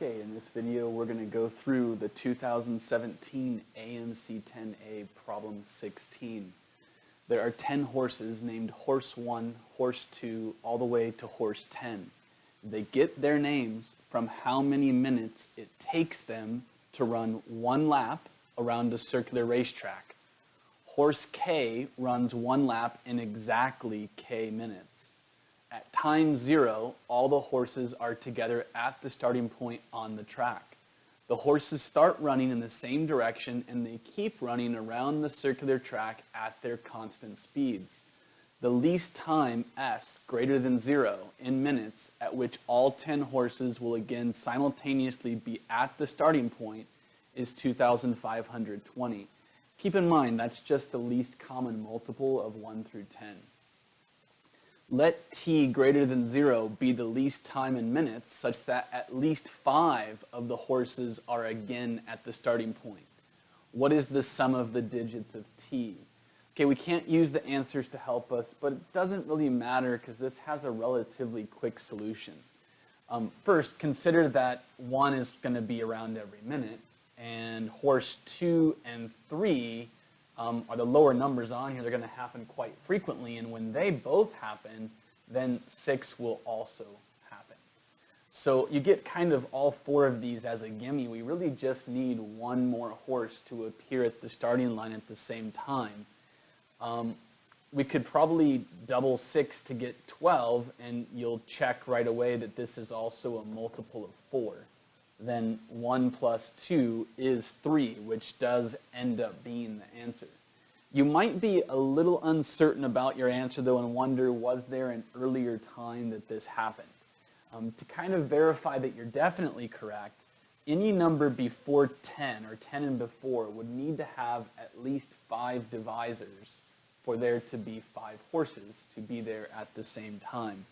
Okay, in this video we're going to go through the 2017 AMC 10A problem 16. There are 10 horses named horse 1, horse 2, all the way to horse 10. They get their names from how many minutes it takes them to run one lap around a circular racetrack. Horse K runs one lap in exactly K minutes. At time 0, all the horses are together at the starting point on the track. The horses start running in the same direction and they keep running around the circular track at their constant speeds. The least time s greater than 0 in minutes at which all 10 horses will again simultaneously be at the starting point is 2,520. Keep in mind that's just the least common multiple of 1 through 10. Let t greater than 0 be the least time in minutes such that at least 5 of the horses are again at the starting point. What is the sum of the digits of t? Okay, we can't use the answers to help us, but it doesn't really matter because this has a relatively quick solution. First, consider that 1 is going to be around every minute, and horse 2 and 3 are the lower numbers on here. They're going to happen quite frequently, and when they both happen, then 6 will also happen. So you get kind of all 4 of these as a gimme. We really just need one more horse to appear at the starting line at the same time. We could probably double 6 to get 12, and you'll check right away that this is also a multiple of 4. Then 1 plus 2 is 3, which does end up being the answer. You might be a little uncertain about your answer, though, and wonder, was there an earlier time that this happened? To kind of verify that you're definitely correct, any number before 10, or 10 and before, would need to have at least 5 divisors for there to be 5 horses to be there at the same time.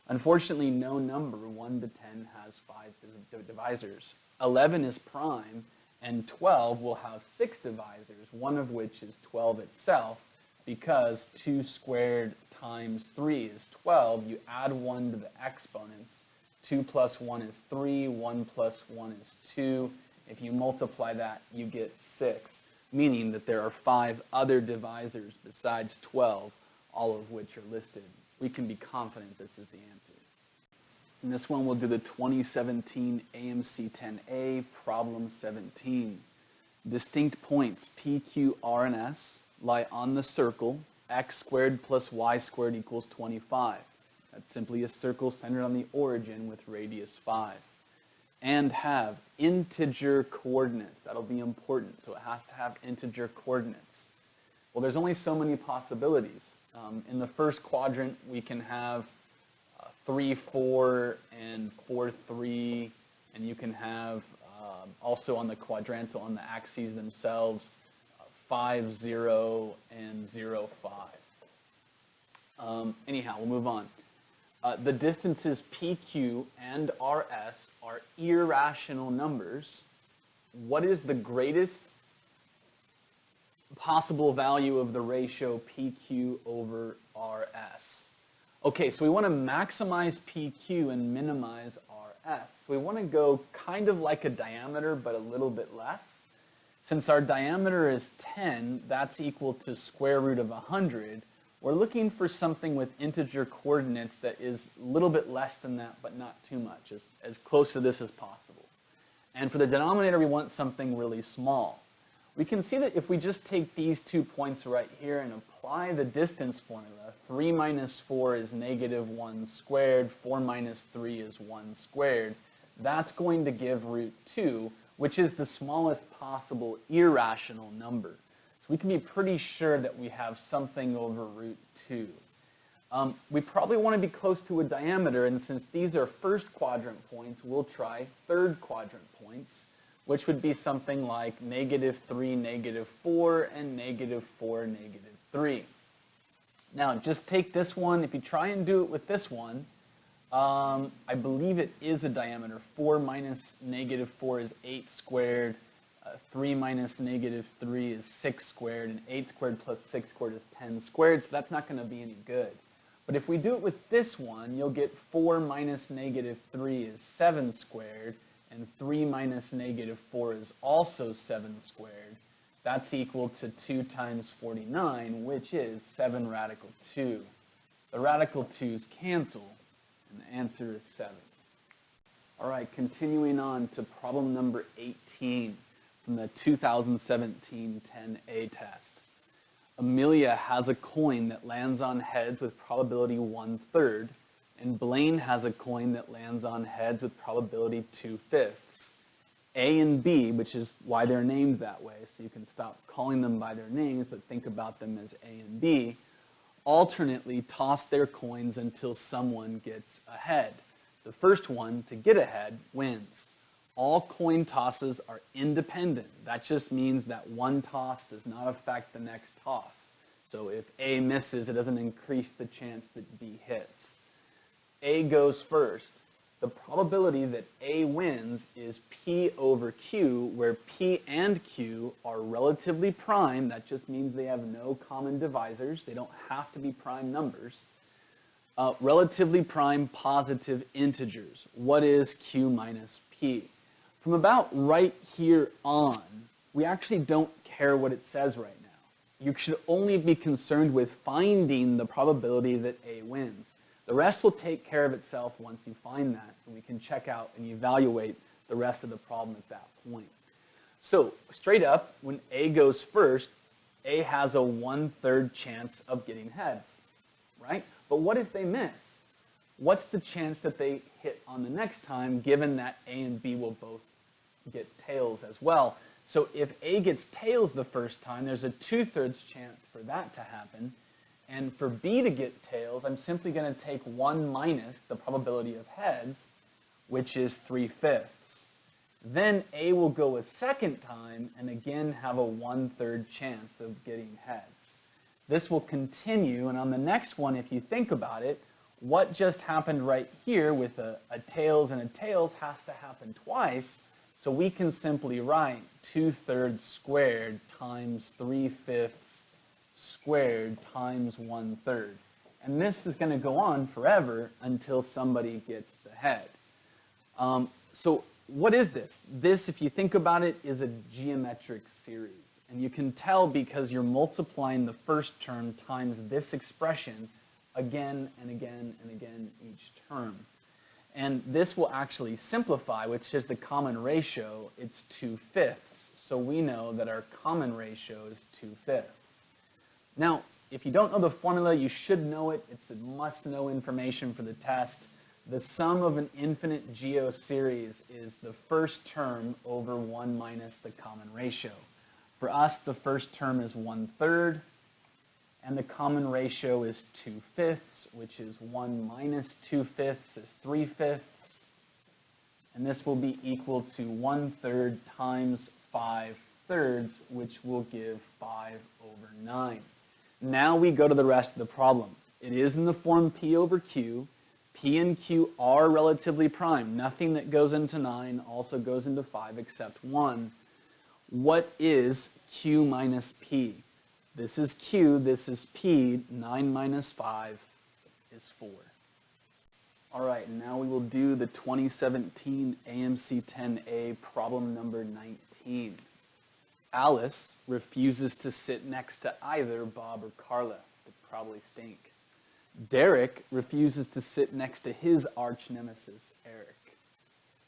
Unfortunately, no number, 1 to 10, has 5 divisors. 11 is prime, and 12 will have 6 divisors, one of which is 12 itself, because 2 squared times 3 is 12. You add 1 to the exponents. 2 plus 1 is 3, 1 plus 1 is 2. If you multiply that, you get 6, meaning that there are 5 other divisors besides 12, all of which are listed. We can be confident this is the answer. In this one, we'll do the 2017 AMC 10A, problem 17. Distinct points P, Q, R, and S lie on the circle x squared plus y squared equals 25. That's simply a circle centered on the origin with radius 5. And have integer coordinates. That'll be important, so it has to have integer coordinates. Well, there's only so many possibilities. In the first quadrant, we can have 3, 4, and 4, 3, and you can have also on the quadrantal, on the axes themselves, 5, 0, and 0, 5. Anyhow, we'll move on. The distances PQ and RS are irrational numbers. What is the greatest possible value of the ratio PQ over RS? Okay, so we want to maximize PQ and minimize RS. So we want to go kind of like a diameter, but a little bit less. Since our diameter is 10, that's equal to square root of 100. We're looking for something with integer coordinates that is a little bit less than that, but not too much, as close to this as possible. And for the denominator, we want something really small. We can see that if we just take these 2 points right here and apply the distance formula, 3 minus 4 is negative 1 squared, 4 minus 3 is 1 squared, that's going to give root 2, which is the smallest possible irrational number. So we can be pretty sure that we have something over root 2. We probably want to be close to a diameter, and since these are first quadrant points, we'll try third quadrant points, which would be something like negative 3, negative 4, and negative 4, negative 3. Now, just take this one. If you try and do it with this one, I believe it is a diameter. 4 minus negative 4 is 8 squared. 3 minus negative 3 is 6 squared. And 8 squared plus 6 squared is 10 squared, so that's not going to be any good. But if we do it with this one, you'll get 4 minus negative 3 is 7 squared. and 3 minus negative 4 is also 7 squared, that's equal to 2 times 49, which is 7 radical 2. The radical 2's cancel, and the answer is 7. All right, continuing on to problem number 18 from the 2017 10A test. Amelia has a coin that lands on heads with probability 1/3, and Blaine has a coin that lands on heads with probability 2/5. A and B, which is why they're named that way, so you can stop calling them by their names, but think about them as A and B, alternately toss their coins until someone gets ahead. The first one to get ahead wins. All coin tosses are independent. That just means that one toss does not affect the next toss. So if A misses, it doesn't increase the chance that B hits. A goes first. The probability that A wins is P over Q, where P and Q are relatively prime. That just means they have no common divisors. They don't have to be prime numbers. Relatively prime positive integers. What is Q minus P? From about right here on, we actually don't care what it says right now. You should only be concerned with finding the probability that A wins. The rest will take care of itself once you find that, and we can check out and evaluate the rest of the problem at that point. So, straight up, when A goes first, A has a 1/3 chance of getting heads, right? But what if they miss? What's the chance that they hit on the next time, given that A and B will both get tails as well? So if A gets tails the first time, there's a 2/3 chance for that to happen. And for B to get tails, I'm simply going to take 1 minus the probability of heads, which is 3/5. Then A will go a second time and again have a 1/3 chance of getting heads. This will continue, and on the next one, if you think about it, what just happened right here with a tails and a tails has to happen twice. So we can simply write 2/3 squared times 3/5 squared times 1/3. And this is going to go on forever until somebody gets the head. So what is this? This, if you think about it, is a geometric series. And you can tell because you're multiplying the first term times this expression again and again and again each term. And this will actually simplify, which is the common ratio. It's 2/5. So we know that our common ratio is 2/5. Now, if you don't know the formula, you should know it. It's a must-know information for the test. The sum of an infinite geoseries is the first term over 1 minus the common ratio. For us, the first term is 1/3, and the common ratio is 2/5, which is 1 minus 2/5 is 3/5, and this will be equal to 1/3 times 5/3, which will give 5/9. Now we go to the rest of the problem. It is in the form P over Q. P and Q are relatively prime. Nothing that goes into 9 also goes into 5 except 1. What is Q minus P? This is Q, this is P. 9 minus 5 is 4. All right, now we will do the 2017 AMC 10A problem number 19. Alice refuses to sit next to either Bob or Carla. They probably stink. Derek refuses to sit next to his arch nemesis, Eric.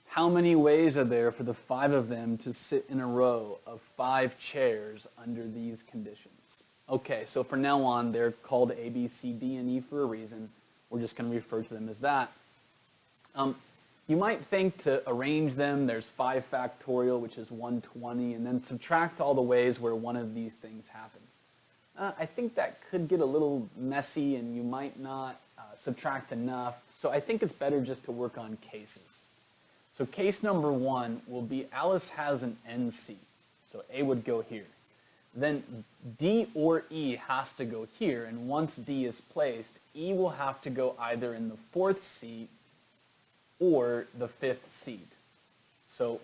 How many ways are there for the 5 of them to sit in a row of 5 chairs under these conditions? Okay, so from now on, they're called A, B, C, D, and E for a reason. We're just going to refer to them as that. You might think to arrange them, there's 5 factorial, which is 120, and then subtract all the ways where one of these things happens. I think that could get a little messy, and you might not subtract enough, so I think it's better just to work on cases. So case number 1 will be Alice has an end seat, so A would go here. Then D or E has to go here, and once D is placed, E will have to go either in the 4th seat or the 5th seat. So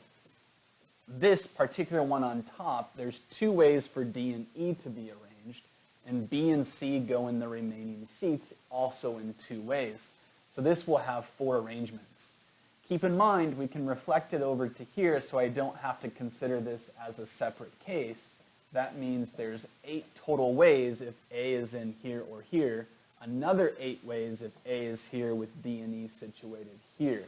this particular one on top, there's 2 ways for D and E to be arranged, and B and C go in the remaining seats also in 2 ways. So this will have 4 arrangements. Keep in mind, we can reflect it over to here so I don't have to consider this as a separate case. That means there's 8 total ways if A is in here or here, another 8 ways if A is here with D and E situated here.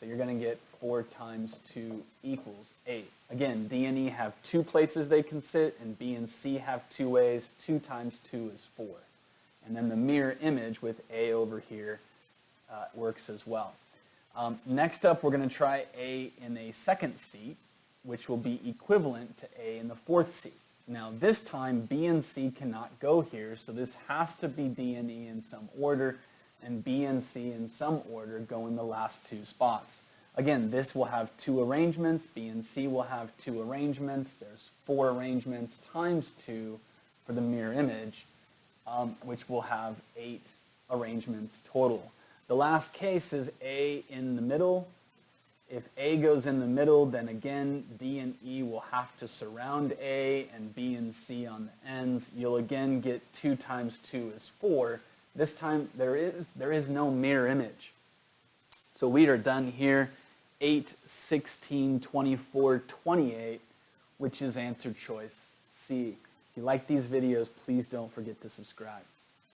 So you're going to get 4 times 2 equals 8. Again, D and E have 2 places they can sit, and B and C have 2 ways. 2 times 2 is 4. And then the mirror image with A over here works as well. Next up, we're going to try A in a second seat, which will be equivalent to A in the fourth seat. Now this time, B and C cannot go here, so this has to be D and E in some order, and B and C in some order go in the last 2 spots. Again, this will have 2 arrangements, B and C will have 2 arrangements, there's 4 arrangements times 2 for the mirror image, which will have 8 arrangements total. The last case is A in the middle. If A goes in the middle, then again, D and E will have to surround A, and B and C on the ends. You'll again get 2 times 2 is 4. This time, there is no mirror image. So we are done here. 8, 16, 24, 28, which is answer choice C. If you like these videos, please don't forget to subscribe.